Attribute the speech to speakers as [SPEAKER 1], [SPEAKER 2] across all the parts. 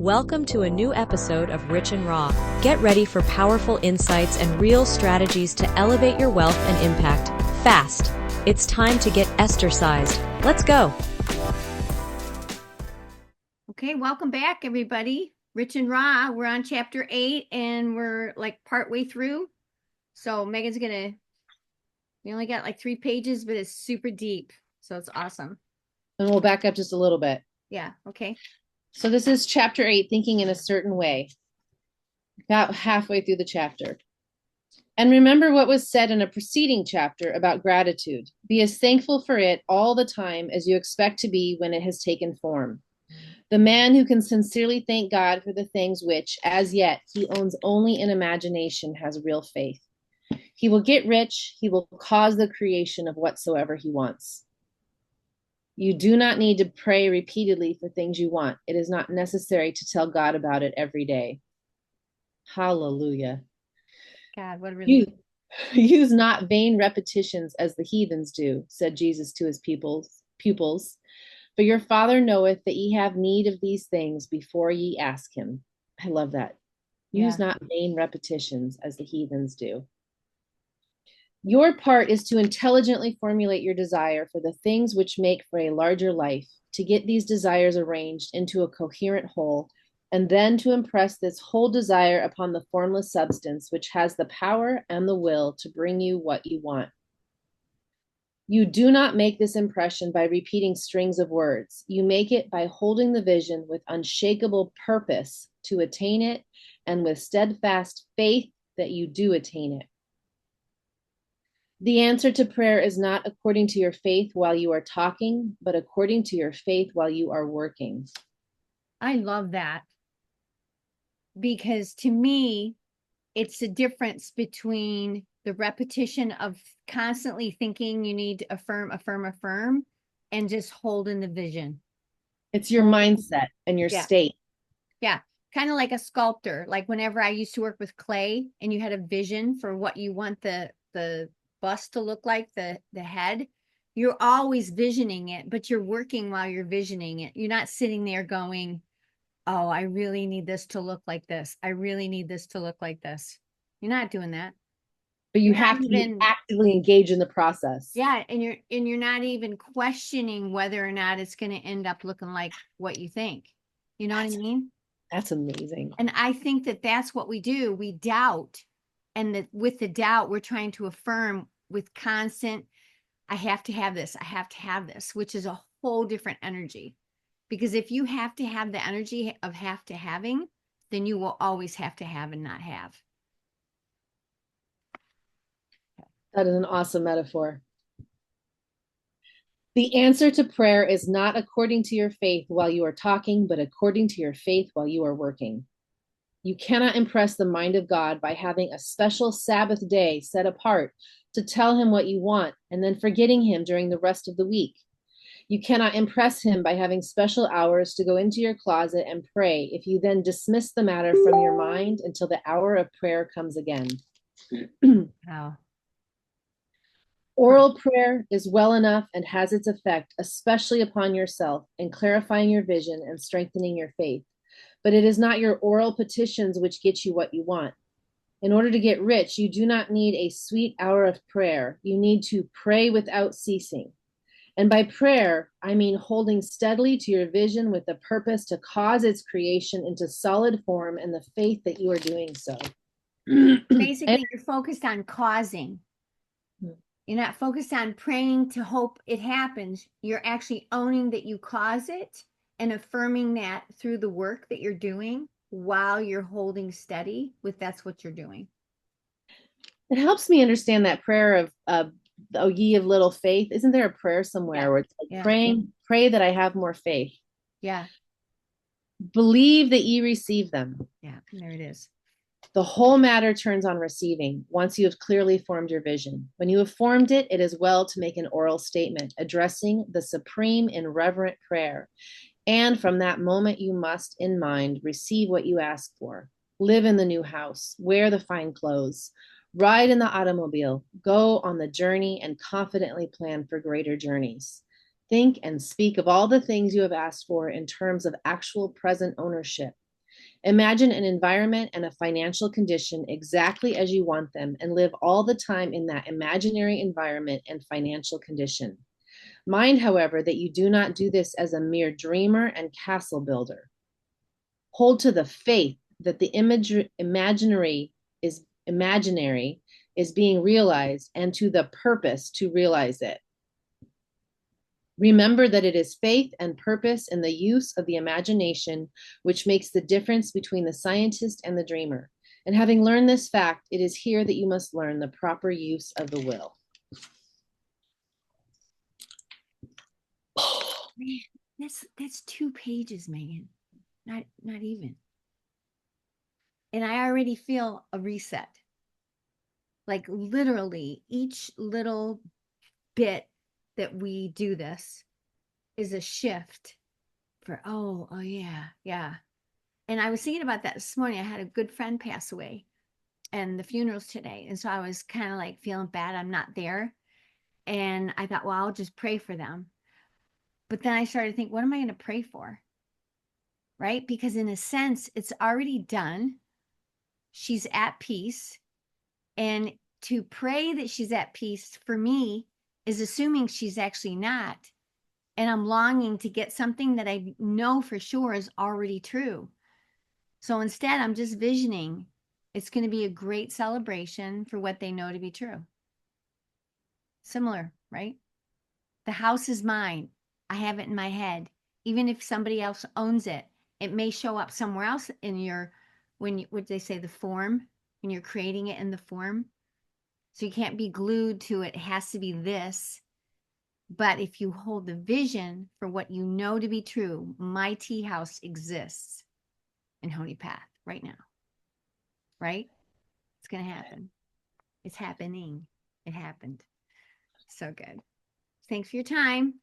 [SPEAKER 1] Welcome to a new episode of Rich and Raw. Get ready for powerful insights and real strategies to elevate your wealth and impact fast. It's time to get Esther-sized. Let's go.
[SPEAKER 2] Okay, welcome back, everybody. Rich and Raw. We're on chapter 8, and we're like partway through. So Megan's we only got like 3 pages, but it's super deep. So it's awesome.
[SPEAKER 3] And we'll back up just a little bit.
[SPEAKER 2] Yeah, okay.
[SPEAKER 3] So this is chapter 8, thinking in a certain way. About halfway through the chapter. And remember what was said in a preceding chapter about gratitude. Be as thankful for it all the time as you expect to be when it has taken form. The man who can sincerely thank God for the things which, as yet, he owns only in imagination has real faith. He will get rich. He will cause the creation of whatsoever he wants. You do not need to pray repeatedly for things you want. It is not necessary to tell God about it every day. Hallelujah.
[SPEAKER 2] God, what a relief.
[SPEAKER 3] Use not vain repetitions as the heathens do, said Jesus to his pupils. For your Father knoweth that ye have need of these things before ye ask him. I love that. Use not vain repetitions as the heathens do. Your part is to intelligently formulate your desire for the things which make for a larger life, to get these desires arranged into a coherent whole, and then to impress this whole desire upon the formless substance which has the power and the will to bring you what you want. You do not make this impression by repeating strings of words. You make it by holding the vision with unshakable purpose to attain it, and with steadfast faith that you do attain it. The answer to prayer is not according to your faith while you are talking, but according to your faith while you are working.
[SPEAKER 2] I love that. Because to me, it's the difference between the repetition of constantly thinking you need to affirm, and just holding the vision.
[SPEAKER 3] It's your mindset and your state.
[SPEAKER 2] Yeah. Kind of like a sculptor. Like whenever I used to work with clay and you had a vision for what you want the bust to look like, the head, you're always visioning it, but you're working while you're visioning it. You're not sitting there going, oh, I really need this to look like this. I really need this to look like this. You're not doing that.
[SPEAKER 3] But you have to actively engage in the process.
[SPEAKER 2] Yeah, and you're not even questioning whether or not it's going to end up looking like what you think. You know what I mean?
[SPEAKER 3] That's amazing.
[SPEAKER 2] And I think that that's what we do. We doubt. And with the doubt, we're trying to affirm with constant, I have to have this, I have to have this, which is a whole different energy. Because if you have to have the energy of have to having, then you will always have to have and not have.
[SPEAKER 3] That is an awesome metaphor. The answer to prayer is not according to your faith while you are talking, but according to your faith while you are working. You cannot impress the mind of God by having a special Sabbath day set apart to tell him what you want and then forgetting him during the rest of the week. You cannot impress him by having special hours to go into your closet and pray if you then dismiss the matter from your mind until the hour of prayer comes again.
[SPEAKER 2] Wow.
[SPEAKER 3] Oral prayer is well enough and has its effect, especially upon yourself, in clarifying your vision and strengthening your faith. But it is not your oral petitions which get you what you want. In order to get rich, you do not need a sweet hour of prayer. You need to pray without ceasing. And by prayer, I mean holding steadily to your vision with the purpose to cause its creation into solid form and the faith that you are doing so.
[SPEAKER 2] Basically, you're focused on causing. You're not focused on praying to hope it happens. You're actually owning that you cause it and affirming that through the work that you're doing while you're holding steady with that's what you're doing.
[SPEAKER 3] It helps me understand that prayer of O ye of little faith. Isn't there a prayer somewhere where it's like pray that I have more faith?
[SPEAKER 2] Yeah.
[SPEAKER 3] Believe that ye receive them.
[SPEAKER 2] Yeah, there it is.
[SPEAKER 3] The whole matter turns on receiving once you have clearly formed your vision. When you have formed it, it is well to make an oral statement addressing the supreme in reverent prayer. And from that moment, you must, in mind, receive what you ask for. Live in the new house, wear the fine clothes, ride in the automobile, go on the journey, and confidently plan for greater journeys. Think and speak of all the things you have asked for in terms of actual present ownership. Imagine an environment and a financial condition exactly as you want them and live all the time in that imaginary environment and financial condition. Mind, however, that you do not do this as a mere dreamer and castle builder. Hold to the faith that the imaginary is being realized, and to the purpose to realize it. Remember that it is faith and purpose in the use of the imagination which makes the difference between the scientist and the dreamer. And having learned this fact, it is here that you must learn the proper use of the will.
[SPEAKER 2] Man, that's 2 pages, Megan. Not even. And I already feel a reset. Like literally each little bit that we do this is a shift for, oh yeah. And I was thinking about that this morning. I had a good friend pass away and the funeral's today. And so I was kind of like feeling bad I'm not there. And I thought, well, I'll just pray for them. But then I started to think, what am I going to pray for? Right? Because in a sense, it's already done. She's at peace. And to pray that she's at peace for me is assuming she's actually not. And I'm longing to get something that I know for sure is already true. So instead, I'm just visioning it's going to be a great celebration for what they know to be true. Similar, right? The house is mine. I have it in my head. Even if somebody else owns it, it may show up somewhere else in your, what they say, the form, when you're creating it in the form. So you can't be glued to it. It has to be this. But if you hold the vision for what you know to be true, my tea house exists in Honey Path right now. Right? It's going to happen. It's happening. It happened. So good. Thanks for your time.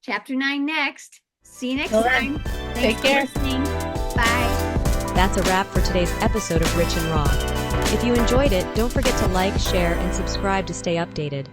[SPEAKER 2] Chapter 9 next. See you next time. Thanks
[SPEAKER 3] Take care.
[SPEAKER 2] for listening. Bye.
[SPEAKER 1] That's a wrap for today's episode of Rich and Raw. If you enjoyed it, don't forget to like, share, and subscribe to stay updated.